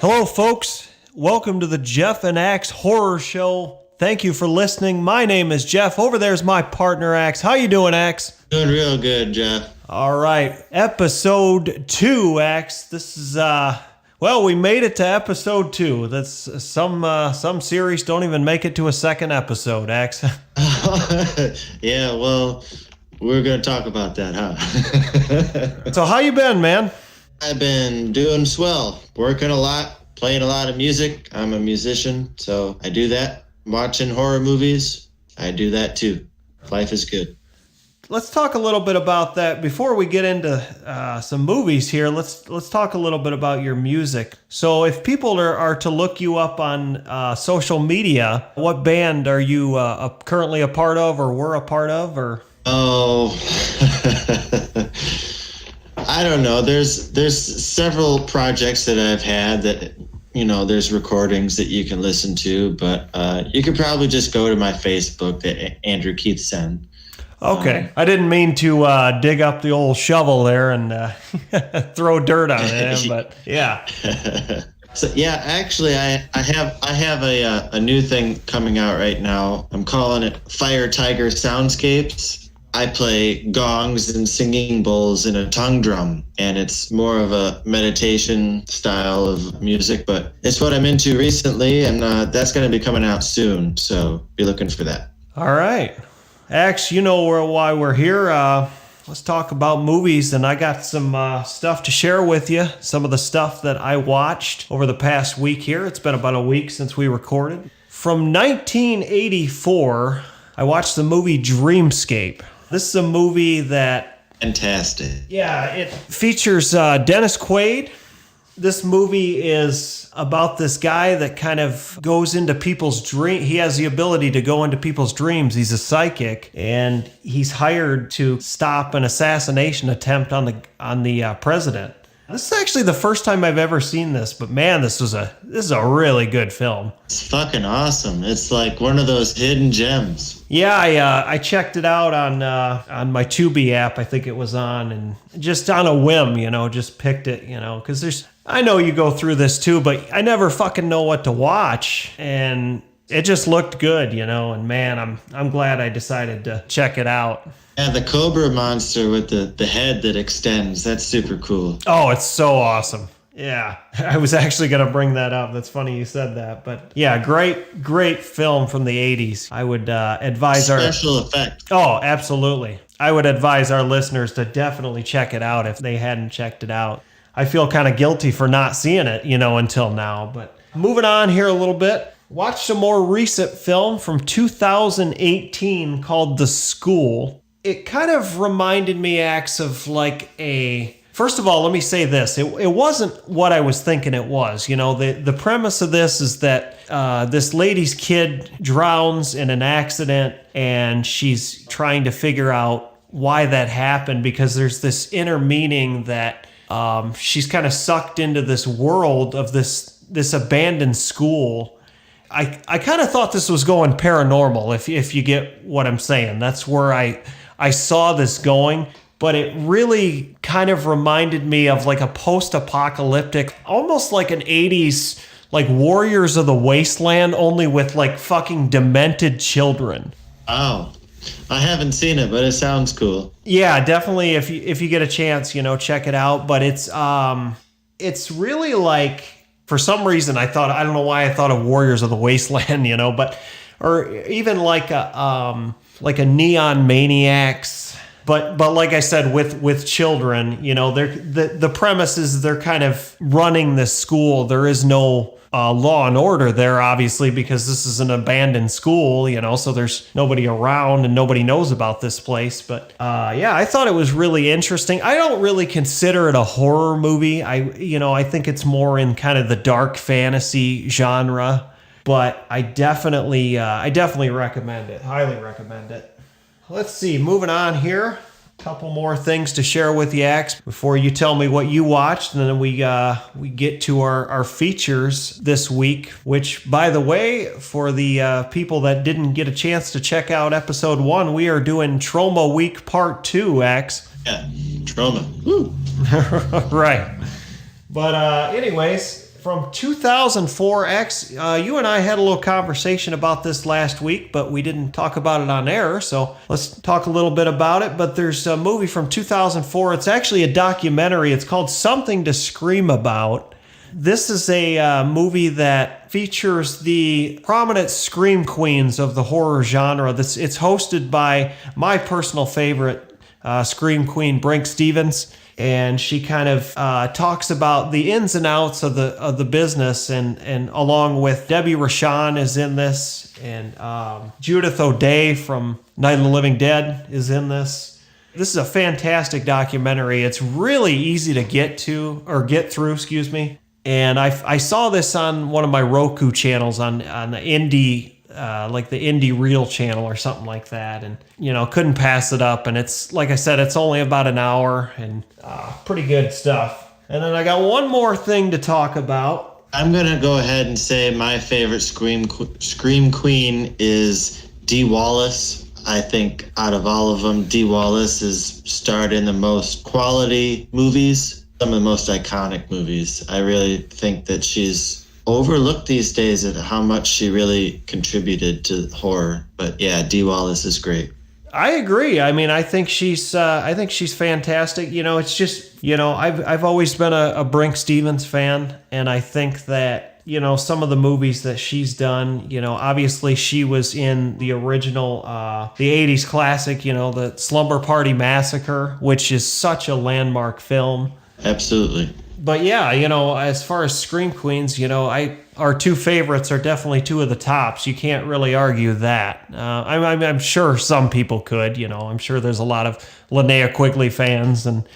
Hello, folks. Welcome to the Jeff and Axe Horror Show. Thank you for listening. My name is Jeff. Over there's my partner, Axe. How you doing, Axe? Doing real good, Jeff. All right. Episode 2, Axe. This is, we made it to episode 2. That's some series don't even make it to a second episode, Axe. Yeah, well, we're going to talk about that, huh? So how you been, man? I've been doing swell, working a lot, playing a lot of music. I'm a musician, so I do that. Watching horror movies, I do that too. Life is good. Let's talk a little bit about that. Before we get into some movies here, let's talk a little bit about your music. So if people are to look you up on social media, what band are you currently a part of or were a part of? Or Oh, I don't know. There's several projects that I've had that, there's recordings that you can listen to, but you could probably just go to my Facebook, the Andrew Keith Sen. Okay. I didn't mean to dig up the old shovel there and throw dirt on it, but yeah. So yeah, actually, I have a new thing coming out right now. I'm calling it Fire Tiger Soundscapes. I play gongs and singing bowls in a tongue drum, and it's more of a meditation style of music, but it's what I'm into recently, and that's going to be coming out soon, so be looking for that. All right. Axe, you know why we're here. Let's talk about movies, and I got some stuff to share with you. Some of the stuff that I watched over the past week here. It's been about a week since we recorded. From 1984, I watched the movie Dreamscape. This is a movie that... Fantastic. Yeah, it features Dennis Quaid. This movie is about this guy that kind of goes into people's dreams. He has the ability to go into people's dreams. He's a psychic, and he's hired to stop an assassination attempt on the president. This is actually the first time I've ever seen this, but man, this is a really good film. It's fucking awesome. It's like one of those hidden gems. Yeah, I checked it out on my Tubi app. I think it was on, and just on a whim, just picked it, because I know you go through this too, but I never fucking know what to watch, and it just looked good, and man, I'm glad I decided to check it out. Yeah, the Cobra monster with the head that extends, that's super cool. Oh, it's so awesome. Yeah, I was actually going to bring that up. That's funny you said that. But yeah, great film from the 80s. I would advise Special effect. Oh, absolutely. I would advise our listeners to definitely check it out if they hadn't checked it out. I feel kind of guilty for not seeing it, until now. But moving on here a little bit. Watched a more recent film from 2018 called The School. It kind of reminded me, Axe, of like a... First of all, let me say this. It wasn't what I was thinking it was. The premise of this is that this lady's kid drowns in an accident, and she's trying to figure out why that happened, because there's this inner meaning that she's kind of sucked into this world of this abandoned school. I kind of thought this was going paranormal, if you get what I'm saying. That's where I saw this going, but it really kind of reminded me of like a post-apocalyptic, almost like an 80s, like Warriors of the Wasteland, only with like fucking demented children. Oh, I haven't seen it, but it sounds cool. Yeah, definitely. If you get a chance, check it out. But it's really like, for some reason, I don't know why I thought of Warriors of the Wasteland, or even like a Neon Maniacs. But like I said, with children, the premise is they're kind of running this school. There is no law and order there, obviously, because this is an abandoned school, so there's nobody around and nobody knows about this place. But yeah, I thought it was really interesting. I don't really consider it a horror movie. I think it's more in kind of the dark fantasy genre. But I definitely recommend it. Highly recommend it. Let's see, moving on here. A couple more things to share with you, Axe, before you tell me what you watched, and then we get to our features this week, which, by the way, for the people that didn't get a chance to check out episode 1, we are doing TROMA Week Part 2, Axe. Yeah, TROMA. Woo. Right. But anyways, From 2004, X, you and I had a little conversation about this last week, but we didn't talk about it on air, so let's talk a little bit about it. But there's a movie from 2004. It's actually a documentary. It's called Something to Scream About. This is a movie that features the prominent scream queens of the horror genre. It's hosted by my personal favorite scream queen, Brink Stevens. And she kind of talks about the ins and outs of the business, and along with Debbie Rochon is in this, and Judith O'Dea from Night of the Living Dead is in this. This is a fantastic documentary. It's really easy to get through, excuse me. And I saw this on one of my Roku channels on the indie. Like the Indie Reel channel or something like that, and couldn't pass it up. And it's, like I said, it's only about an hour, and pretty good stuff. And then I got one more thing to talk about. I'm gonna go ahead and say my favorite scream queen is Dee Wallace. I think out of all of them, Dee Wallace is starred in the most quality movies, some of the most iconic movies. I really think that she's overlooked these days at how much she really contributed to horror. But yeah, Dee Wallace is great. I agree. I mean, I think she's fantastic. It's just, I've always been a Brink Stevens fan, and I think that, some of the movies that she's done, obviously she was in the original, the 80s classic, the Slumber Party Massacre, which is such a landmark film. Absolutely. But yeah, as far as Scream Queens, our two favorites are definitely two of the tops. You can't really argue that. I'm sure some people could, I'm sure there's a lot of Linnea Quigley fans, and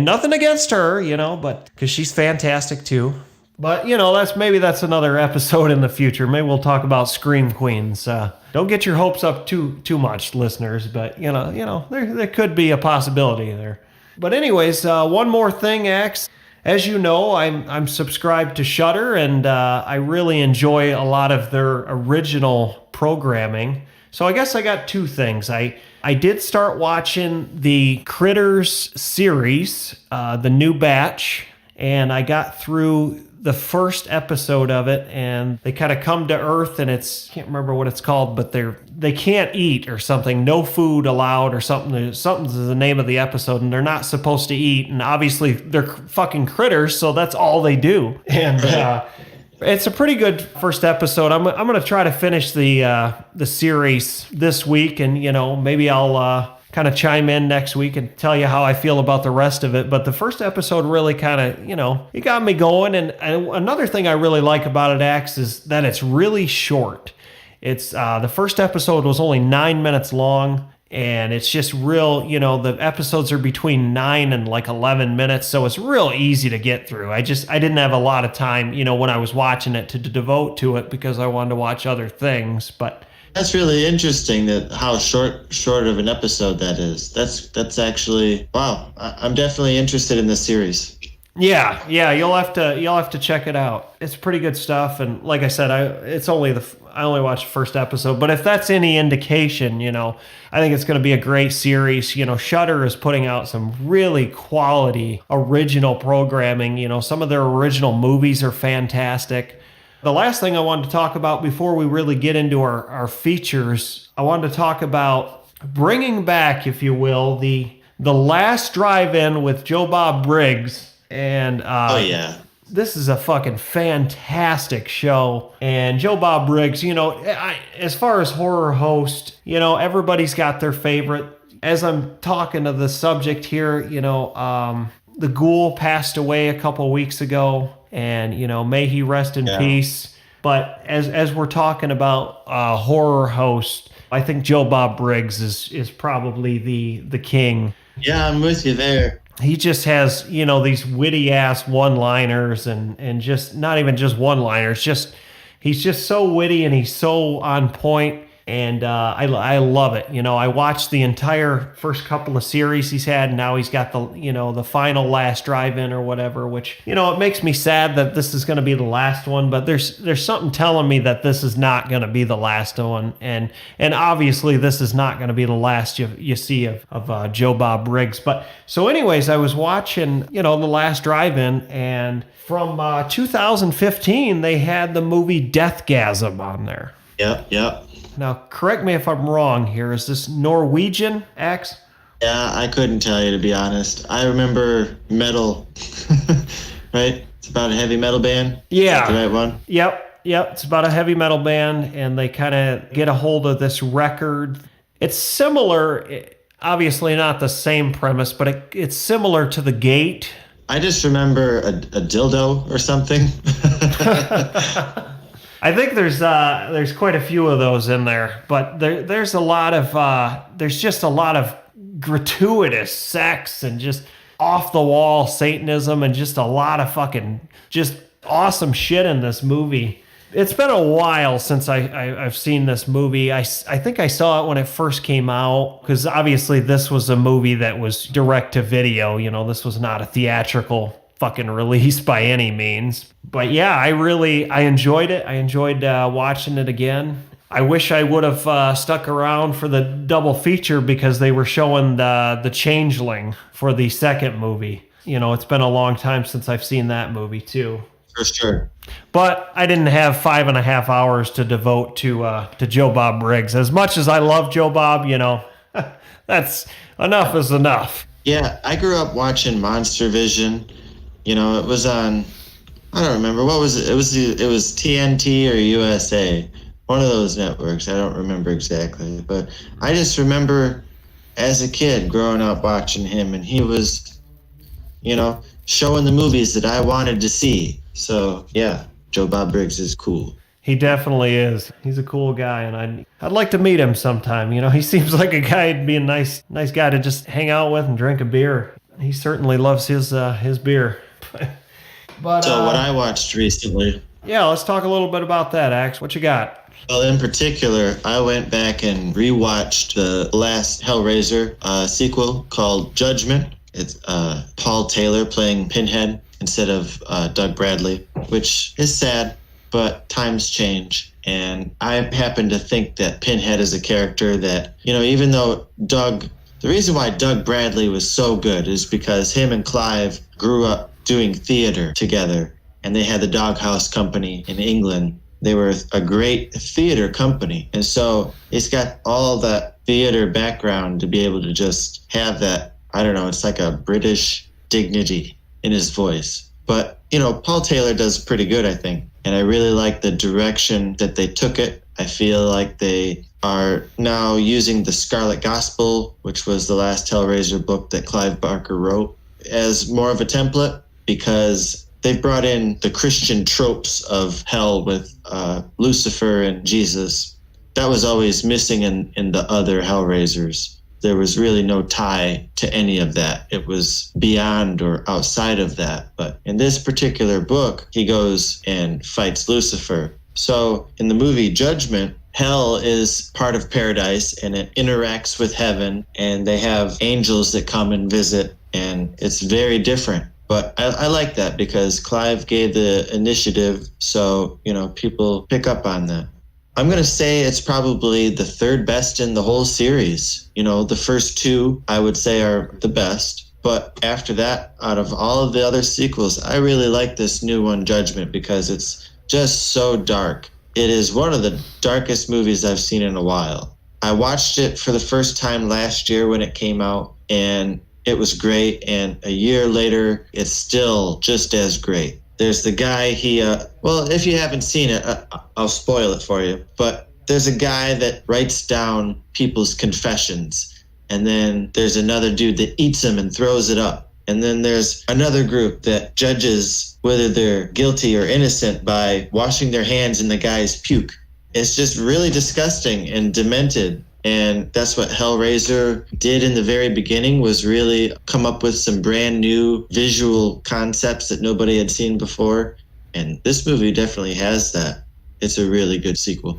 nothing against her, but because she's fantastic too. But, that's another episode in the future. Maybe we'll talk about Scream Queens. Don't get your hopes up too much, listeners, but, there could be a possibility there. But anyways, one more thing, X. As you know, I'm subscribed to Shudder, and I really enjoy a lot of their original programming. So I guess I got two things. I did start watching the Critters series, the new batch, and I got through the first episode of it, and they kind of come to Earth, and can't remember what it's called, but they can't eat or something, no food allowed or something. Something's the name of the episode, and they're not supposed to eat, and obviously they're fucking critters, so that's all they do. And it's a pretty good first episode. I'm gonna try to finish the series this week, and maybe I'll kind of chime in next week and tell you how I feel about the rest of it. But the first episode really kind of, it got me going. And another thing I really like about it, Axe, is that it's really short. It's the first episode was only 9 minutes long, and it's just real, the episodes are between 9 and like 11 minutes. So it's real easy to get through. I didn't have a lot of time, when I was watching it to devote to it, because I wanted to watch other things. But that's really interesting, that how short of an episode that is. That's actually, wow. I'm definitely interested in this series. Yeah, you'll have to check it out. It's pretty good stuff, and like I said, I only watched the first episode, but if that's any indication, I think it's going to be a great series. Shudder is putting out some really quality original programming. Some of their original movies are fantastic. The last thing I wanted to talk about before we really get into our features, I wanted to talk about bringing back, if you will, the Last Drive-In with Joe Bob Briggs. And oh yeah, this is a fucking fantastic show. And Joe Bob Briggs, as far as horror host, everybody's got their favorite. As I'm talking to the subject here, the Ghoul passed away a couple weeks ago. And, may he rest in peace. But as we're talking about horror host, I think Joe Bob Briggs is probably the king. Yeah, I'm with you there. He just has, these witty ass one-liners and just not even just one-liners. He's just so witty, and he's so on point. And I love it. I watched the entire first couple of series he's had, and now he's got the final last drive-in or whatever, which, it makes me sad that this is going to be the last one, but there's something telling me that this is not going to be the last one. And obviously this is not going to be the last you see of Joe Bob Briggs. But so anyways, I was watching, the last drive-in, and from 2015, they had the movie Deathgasm on there. Yep. Now, correct me if I'm wrong here. Is this Norwegian, Axe? Yeah, I couldn't tell you, to be honest. I remember metal, right? It's about a heavy metal band. Yeah. Is that the right one? Yep. It's about a heavy metal band, and they kind of get a hold of this record. It's similar, obviously not the same premise, but it's similar to The Gate. I just remember a dildo or something. I think there's quite a few of those in there, but there's a lot of there's just a lot of gratuitous sex and just off the wall Satanism and just a lot of fucking just awesome shit in this movie. It's been a while since I've seen this movie. I think I saw it when it first came out, because obviously this was a movie that was direct to video. This was not a theatrical fucking release by any means. But yeah, I enjoyed it. I enjoyed watching it again. I wish I would have stuck around for the double feature, because they were showing the Changeling for the second movie. It's been a long time since I've seen that movie too. For sure. But I didn't have 5.5 hours to devote to Joe Bob Briggs. As much as I love Joe Bob, that's enough is enough. Yeah, I grew up watching Monster Vision. It was on, I don't remember, what was it? It was TNT or USA, one of those networks. I don't remember exactly, but I just remember as a kid growing up watching him, and he was, showing the movies that I wanted to see. So yeah, Joe Bob Briggs is cool. He definitely is. He's a cool guy, and I'd like to meet him sometime. He seems like a guy who'd be a nice guy to just hang out with and drink a beer. He certainly loves his beer. But so what I watched recently. Yeah, let's talk a little bit about that, Axe. What you got? Well, in particular, I went back and rewatched the last Hellraiser sequel called Judgment. It's Paul Taylor playing Pinhead instead of Doug Bradley, which is sad, but times change. And I happen to think that Pinhead is a character that, even though the reason why Doug Bradley was so good is because him and Clive grew up doing theater together, and they had the Doghouse Company in England. They were a great theater company. And so he's got all that theater background to be able to just have that, I don't know, it's like a British dignity in his voice. But, Paul Taylor does pretty good, I think. And I really like the direction that they took it. I feel like they are now using the Scarlet Gospel, which was the last Hellraiser book that Clive Barker wrote, as more of a template, because they've brought in the Christian tropes of hell with Lucifer and Jesus. That was always missing in the other Hellraisers. There was really no tie to any of that. It was beyond or outside of that. But in this particular book, he goes and fights Lucifer. So in the movie Judgment, hell is part of paradise, and it interacts with heaven, and they have angels that come and visit, and it's very different. But I like that because Clive gave the initiative, so, people pick up on that. I'm going to say it's probably the third best in the whole series. The first two, I would say, are the best. But after that, out of all of the other sequels, I really like this new one, Judgment, because it's just so dark. It is one of the darkest movies I've seen in a while. I watched it for the first time last year when it came out, and it was great. And a year later, it's still just as great. There's the guy, if you haven't seen it, I'll spoil it for you. But there's a guy that writes down people's confessions. And then there's another dude that eats them and throws it up. And then there's another group that judges whether they're guilty or innocent by washing their hands in the guy's puke. It's just really disgusting and demented. And that's what Hellraiser did in the very beginning, was really come up with some brand new visual concepts that nobody had seen before. And this movie definitely has that. It's a really good sequel.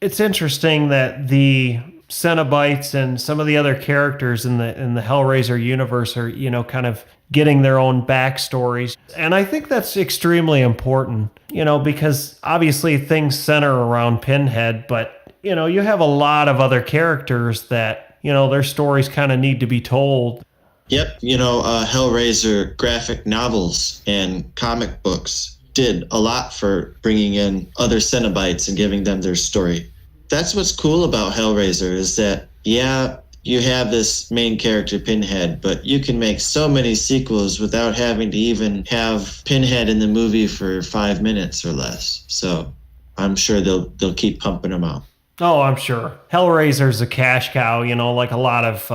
it's interesting that the Cenobites and some of the other characters in the Hellraiser universe are, kind of getting their own backstories. And I think that's extremely important, because obviously things center around Pinhead, but you have a lot of other characters that, their stories kind of need to be told. Yep, Hellraiser graphic novels and comic books did a lot for bringing in other Cenobites and giving them their story. That's what's cool about Hellraiser is that, yeah, you have this main character, Pinhead, but you can make so many sequels without having to even have Pinhead in the movie for 5 minutes or less. So I'm sure they'll keep pumping them out. Oh, I'm sure. Hellraiser's a cash cow, like a lot of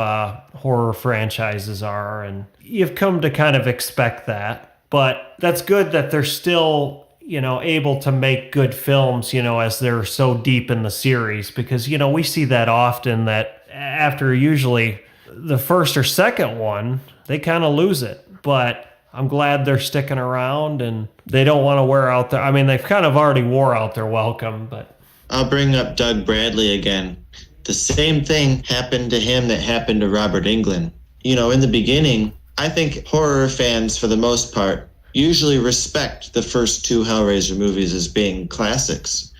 horror franchises are, and you've come to kind of expect that. But that's good that they're still, able to make good films, as they're so deep in the series, because, we see that often that after usually the first or second one, they kind of lose it. But I'm glad they're sticking around and they don't want to wear out their, I mean, they've kind of already wore out their welcome, but I'll bring up Doug Bradley again. The same thing happened to him that happened to Robert Englund. In the beginning, I think horror fans, for the most part, usually respect the first two Hellraiser movies as being classics.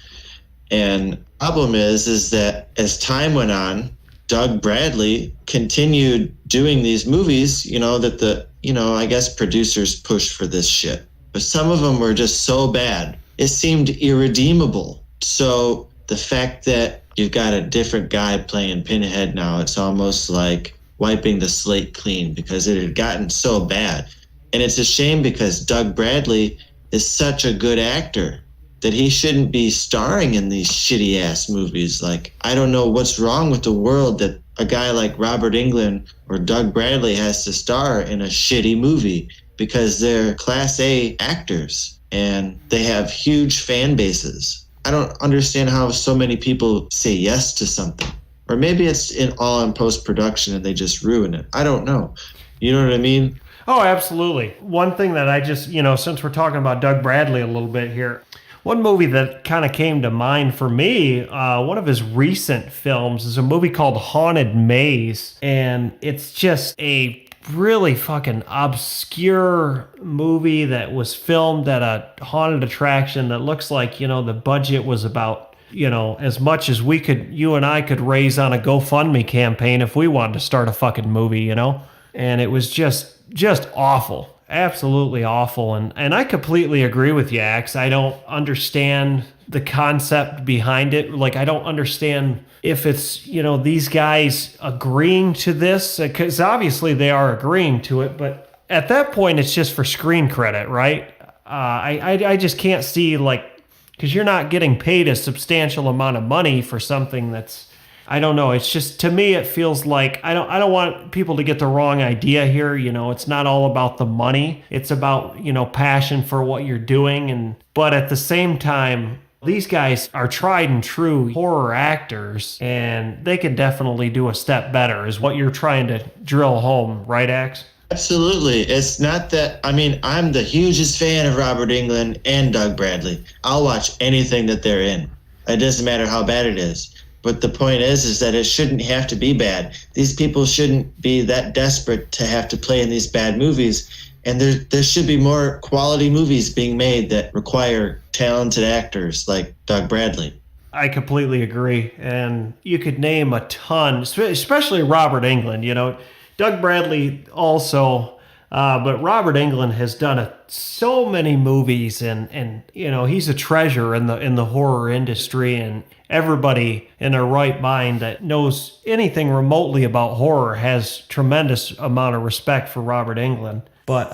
And the problem is that as time went on, Doug Bradley continued doing these movies, that I guess producers pushed for this shit. But some of them were just so bad, it seemed irredeemable. So the fact that you've got a different guy playing Pinhead now, it's almost like wiping the slate clean because it had gotten so bad. And it's a shame because Doug Bradley is such a good actor that he shouldn't be starring in these shitty ass movies. Like, I don't know what's wrong with the world that a guy like Robert Englund or Doug Bradley has to star in a shitty movie, because they're class A actors and they have huge fan bases. I don't understand how so many people say yes to something. Or maybe it's all in post-production and they just ruin it. I don't know. You know what I mean? Oh, absolutely. One thing that I just, since we're talking about Doug Bradley a little bit here, one movie that kind of came to mind for me, one of his recent films is a movie called Haunted Maze. And it's just a really fucking obscure movie that was filmed at a haunted attraction that looks like, the budget was about, as much as you and I could raise on a GoFundMe campaign if we wanted to start a fucking movie, and it was just awful, absolutely awful. And I completely agree with you, Axe. I don't understand the concept behind it. Like, I don't understand if it's, these guys agreeing to this, because obviously they are agreeing to it, but at that point it's just for screen credit, right? I just can't see, like, because you're not getting paid a substantial amount of money for something that's, I don't know. It's just, to me, it feels like I don't want people to get the wrong idea here. It's not all about the money. It's about, passion for what you're doing. But at the same time, these guys are tried and true horror actors, and they could definitely do a step better, is what you're trying to drill home, right, Axe? Absolutely. It's not that, I'm the hugest fan of Robert Englund and Doug Bradley. I'll watch anything that they're in. It doesn't matter how bad it is. But the point is that it shouldn't have to be bad. These people shouldn't be that desperate to have to play in these bad movies. And there should be more quality movies being made that require talented actors like Doug Bradley. I completely agree. And you could name a ton, especially Robert Englund. Doug Bradley also, but Robert Englund has done so many movies, and he's a treasure in the horror industry, and everybody in their right mind that knows anything remotely about horror has tremendous amount of respect for Robert Englund. But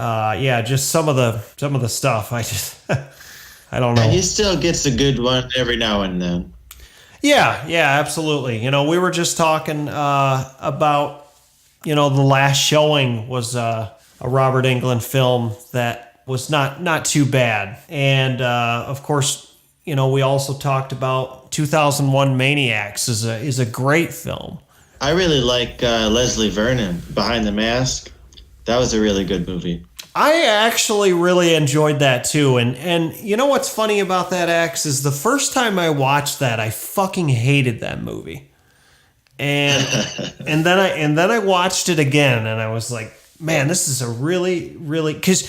just some of the stuff, I don't know. And he still gets a good one every now and then. Yeah, absolutely. We were just talking about, the Last Showing was a Robert Englund film that was not too bad. And of course, we also talked about 2001 Maniacs is a great film. I really like Leslie Vernon, Behind the Mask. That was a really good movie. I actually really enjoyed that too. And you know what's funny about that, Axe, is the first time I watched that, I fucking hated that movie. And and then I watched it again and I was like, man, this is a really because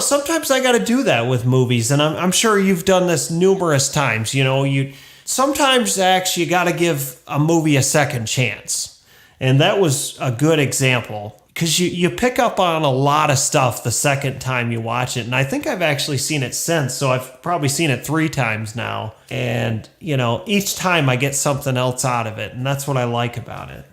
sometimes I got to do that with movies, and I'm sure you've done this numerous times. You sometimes actually you got to give a movie a second chance, and that was a good example because you pick up on a lot of stuff the second time you watch it, and I think I've actually seen it since, so I've probably seen it 3 times now, and each time I get something else out of it, and that's what I like about it.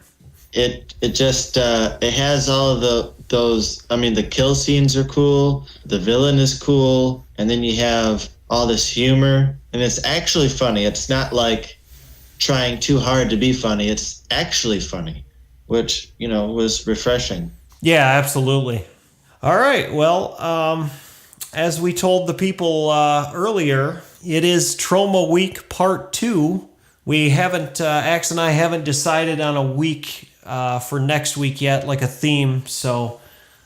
It just it has all of those. I mean, the kill scenes are cool. The villain is cool, and then you have all this humor, and it's actually funny. It's not like trying too hard to be funny. It's actually funny, which was refreshing. Yeah, absolutely. All right. Well, as we told the people earlier, it is Trauma Week Part 2. We haven't, Axe and I haven't decided on a week for next week yet, like a theme. So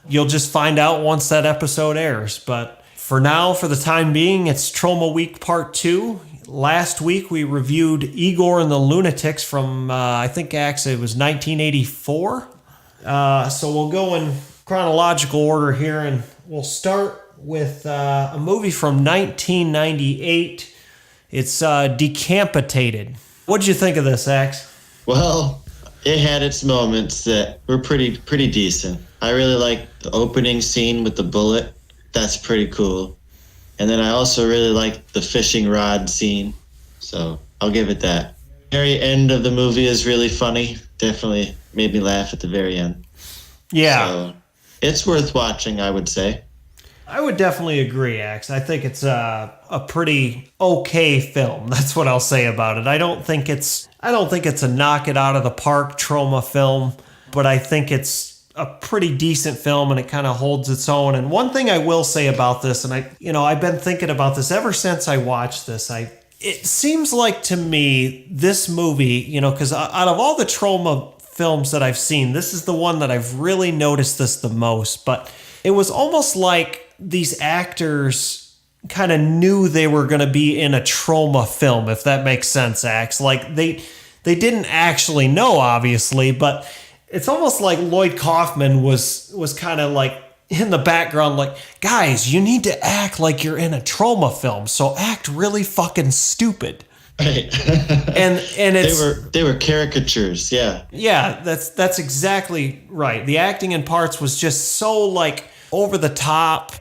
you'll just find out once that episode airs. But for now, for the time being, it's Trauma Week Part 2. Last week, we reviewed Igor and the Lunatics from, I think, Axe, it was 1984. So we'll go in chronological order here, and we'll start with a movie from 1998. It's Decapitated. What'd you think of this, Axe? Well, it had its moments that were pretty decent. I really liked the opening scene with the bullet. That's pretty cool. And then I also really liked the fishing rod scene. So I'll give it that. Very end of the movie is really funny. Definitely made me laugh at the very end. Yeah. So it's worth watching, I would say. I would definitely agree, Axe. I think it's a pretty okay film. That's what I'll say about it. I don't think it's a knock it out of the park trauma film, but I think it's a pretty decent film and it kind of holds its own. And one thing I will say about this, and I've been thinking about this ever since I watched this. It seems like to me this movie, because out of all the trauma films that I've seen, this is the one that I've really noticed this the most. But it was almost like these actors kind of knew they were going to be in a trauma film, if that makes sense, Axe. Like they didn't actually know, obviously, but it's almost like Lloyd Kaufman was kind of like in the background, like, guys, you need to act like you're in a trauma film, so act really fucking stupid. Right. and they were caricatures, yeah. Yeah, that's exactly right. The acting in parts was just so like over the top.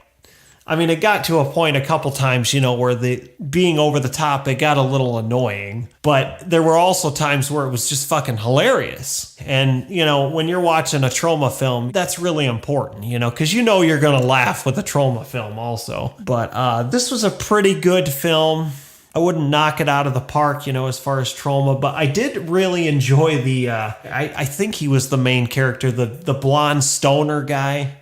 I mean, it got to a point a couple times, where the being over the top, it got a little annoying. But there were also times where it was just fucking hilarious. And, when you're watching a trauma film, that's really important, because you're going to laugh with a trauma film also. But this was a pretty good film. I wouldn't knock it out of the park, as far as trauma, but I did really enjoy the, I think he was the main character, the blonde stoner guy.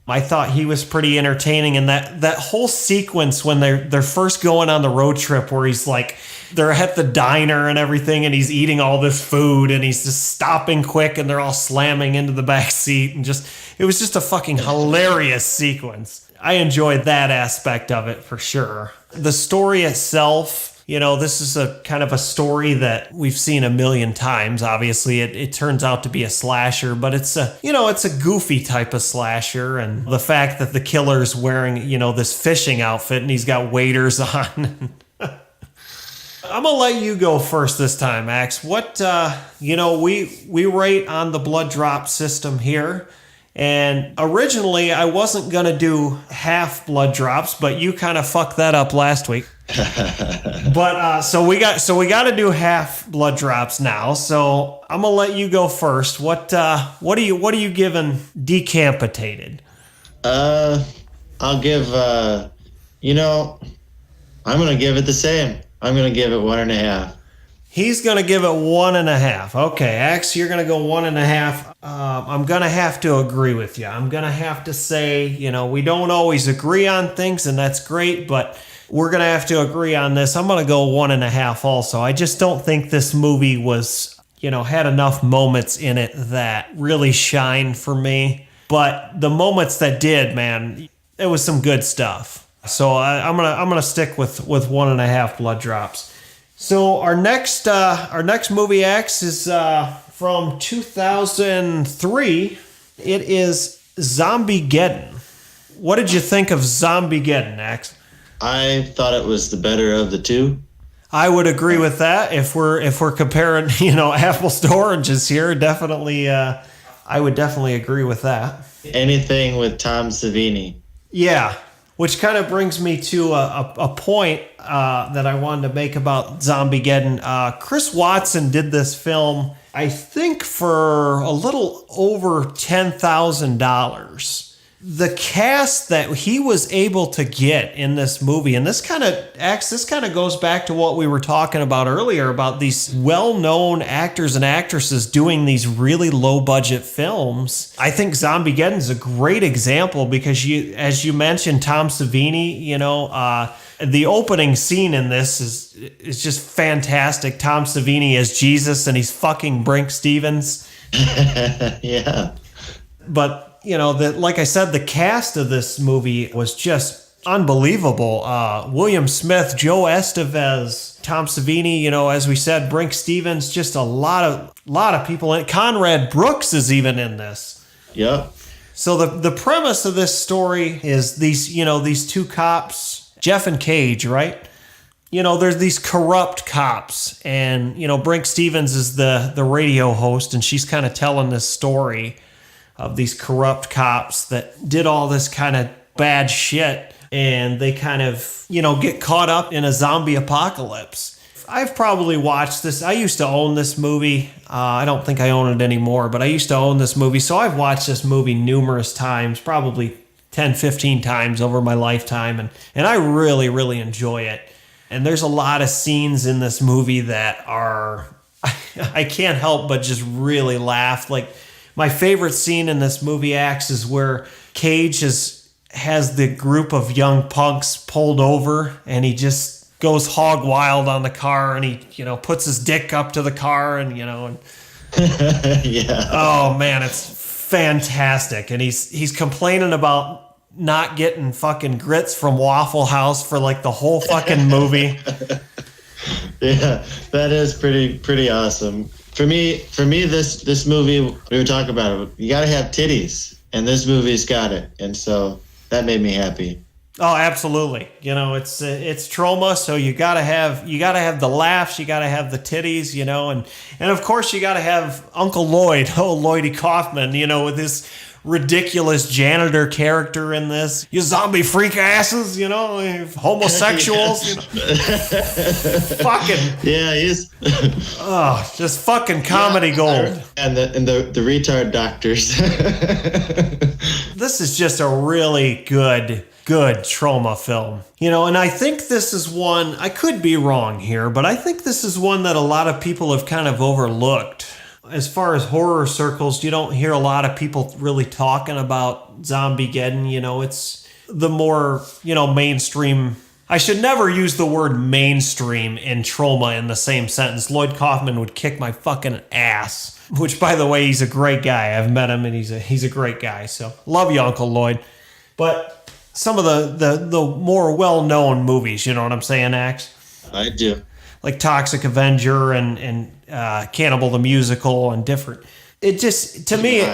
I thought he was pretty entertaining, and that whole sequence when they're first going on the road trip where he's like, they're at the diner and everything, and he's eating all this food, and he's just stopping quick, and they're all slamming into the back seat, and it was just a fucking hilarious sequence. I enjoyed that aspect of it for sure. The story itself, this is a kind of a story that we've seen a million times. Obviously, it turns out to be a slasher, but it's a goofy type of slasher. And the fact that the killer's wearing, this fishing outfit and he's got waders on. I'm going to let you go first this time, Axe. What, we rate on the blood drop system here. And originally, I wasn't going to do half blood drops, but you kind of fucked that up last week. But so we got to do half blood drops now. So I'm gonna let you go first. What are you giving Decapitated? I'll give I'm gonna give it the same. I'm gonna give it 1.5. He's gonna give it 1.5. Okay, Axe, you're gonna go 1.5. I'm gonna have to agree with you. I'm gonna have to say, we don't always agree on things, and that's great, but we're going to have to agree on this. I'm going to go 1.5 also. I just don't think this movie was, had enough moments in it that really shine for me. But the moments that did, man, it was some good stuff. So I'm gonna stick with 1.5 blood drops. So our next movie X is from 2003. It is Zombiegeddon. What did you think of Zombiegeddon, X? I thought it was the better of the two. I would agree with that. If we're comparing, apples to oranges here, definitely. I would definitely agree with that. Anything with Tom Savini. Yeah, which kind of brings me to a point that I wanted to make about Zombiegeddon. Chris Watson did this film, I think, for a little over $10,000. The cast that he was able to get in this movie, and this kind of goes back to what we were talking about earlier about these well-known actors and actresses doing these really low-budget films. I think Zombiegeddon is a great example because as you mentioned, Tom Savini, the opening scene in this is just fantastic. Tom Savini as Jesus, and he's fucking Brink Stevens. Yeah. But like I said, the cast of this movie was just unbelievable. William Smith, Joe Estevez, Tom Savini, as we said, Brink Stevens, just a lot of people in it. Conrad Brooks is even in this. Yep. So the premise of this story is these two cops, Jeff and Cage, right? There's these corrupt cops, and Brink Stevens is the radio host, and she's kind of telling this story of these corrupt cops that did all this kind of bad shit, and they kind of, get caught up in a zombie apocalypse. I've probably watched this. I used to own this movie. I don't think I own it anymore, but I used to own this movie. So I've watched this movie numerous times, probably 10, 15 times over my lifetime, and I really, really enjoy it. And there's a lot of scenes in this movie that are, I can't help but just really laugh. Like, my favorite scene in this movie acts is where Cage has the group of young punks pulled over, and he just goes hog wild on the car, and he puts his dick up to the car, and and yeah. Oh man, it's fantastic. And he's complaining about not getting fucking grits from Waffle House for like the whole fucking movie. Yeah, that is pretty awesome. For me, this movie, we were talking about it. You got to have titties, and this movie's got it, and so that made me happy. Oh, absolutely. It's TROMA, so you gotta have the laughs, you gotta have the titties, and of course you gotta have Uncle Lloyd, Lloydie Kaufman, with his ridiculous janitor character in this. You zombie freak asses, homosexuals. Fucking. Yeah, he's. Just fucking comedy gold. And the retard doctors. This is just a really good TROMA film. And I think this is one, I could be wrong here, but I think this is one that a lot of people have kind of overlooked. As far as horror circles, you don't hear a lot of people really talking about Zombiegeddon. It's the more, mainstream. I should never use the word mainstream and TROMA in the same sentence. Lloyd Kaufman would kick my fucking ass, which, by the way, he's a great guy. I've met him, and he's a great guy. So love you, Uncle Lloyd. But some of the more well-known movies, you know what I'm saying, Axe? I do. Like Toxic Avenger and Cannibal the Musical and different. It just, to me,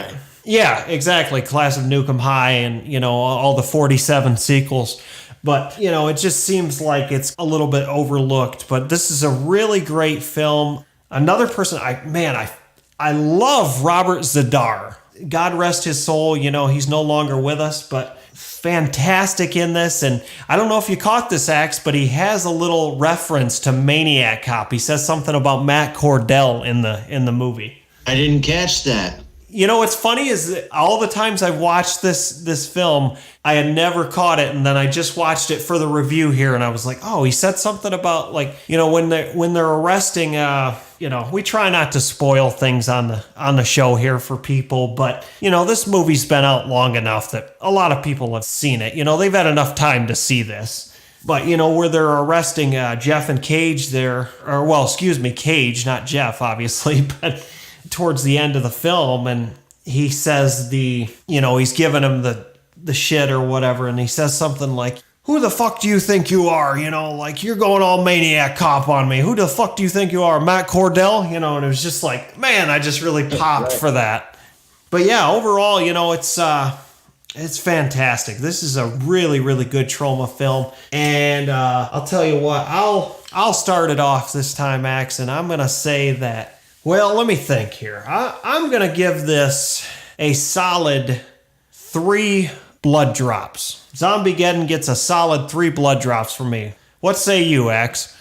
yeah, exactly. Class of Nukem High and, all the 47 sequels. But, it just seems like it's a little bit overlooked. But this is a really great film. Another person, I love Robert Z'Dar. God rest his soul. He's no longer with us, but fantastic in this. And I don't know if you caught this, Axe, but he has a little reference to Maniac Cop. He says something about Matt Cordell in the movie. I didn't catch that. What's funny is that all the times I've watched this film, I had never caught it, and then I just watched it for the review here, and I was like, oh, he said something about, like, when they're arresting, we try not to spoil things on the show here for people, but this movie's been out long enough that a lot of people have seen it. They've had enough time to see this. But where they're arresting Jeff and Cage there, Cage, not Jeff, obviously, but towards the end of the film, and he says he's giving him the shit or whatever, and he says something like, who the fuck do you think you are? Like, you're going all maniac cop on me. Who the fuck do you think you are, Matt Cordell? And it was just like, man, I just really popped for that. But yeah, overall, it's fantastic. This is a really, really good Troma film. And I'll tell you what, I'll start it off this time, Axe, and I'm going to say that, well, let me think here. I'm going to give this a solid 3 blood drops. Zombiegeddon gets a solid 3 blood drops from me. What say you, Axe?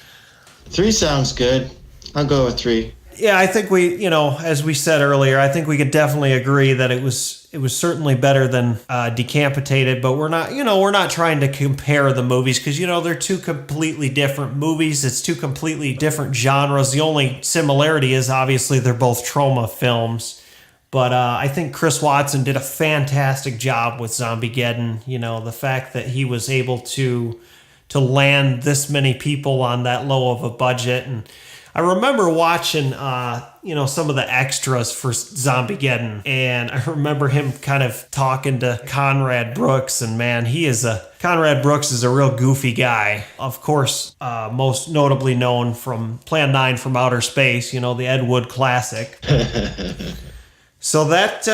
3 sounds good. I'll go with 3. Yeah, I think we, as we said earlier, I think we could definitely agree that it was certainly better than Decapitated, but we're not trying to compare the movies because, they're 2 completely different movies. It's 2 completely different genres. The only similarity is obviously they're both Troma films. But I think Chris Watson did a fantastic job with Zombiegeddon. The fact that he was able to land this many people on that low of a budget. And I remember watching, some of the extras for Zombiegeddon. And I remember him kind of talking to Conrad Brooks. And man, Conrad Brooks is a real goofy guy. Of course, most notably known from Plan 9 from Outer Space, the Ed Wood classic. So that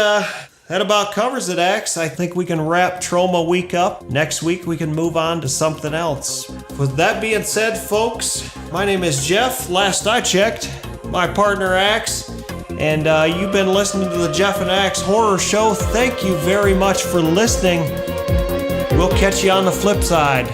about covers it, Axe. I think we can wrap Troma Week up. Next week, we can move on to something else. With that being said, folks, my name is Jeff. Last I checked, my partner, Axe. And you've been listening to the Jeff and Axe Horror Show. Thank you very much for listening. We'll catch you on the flip side.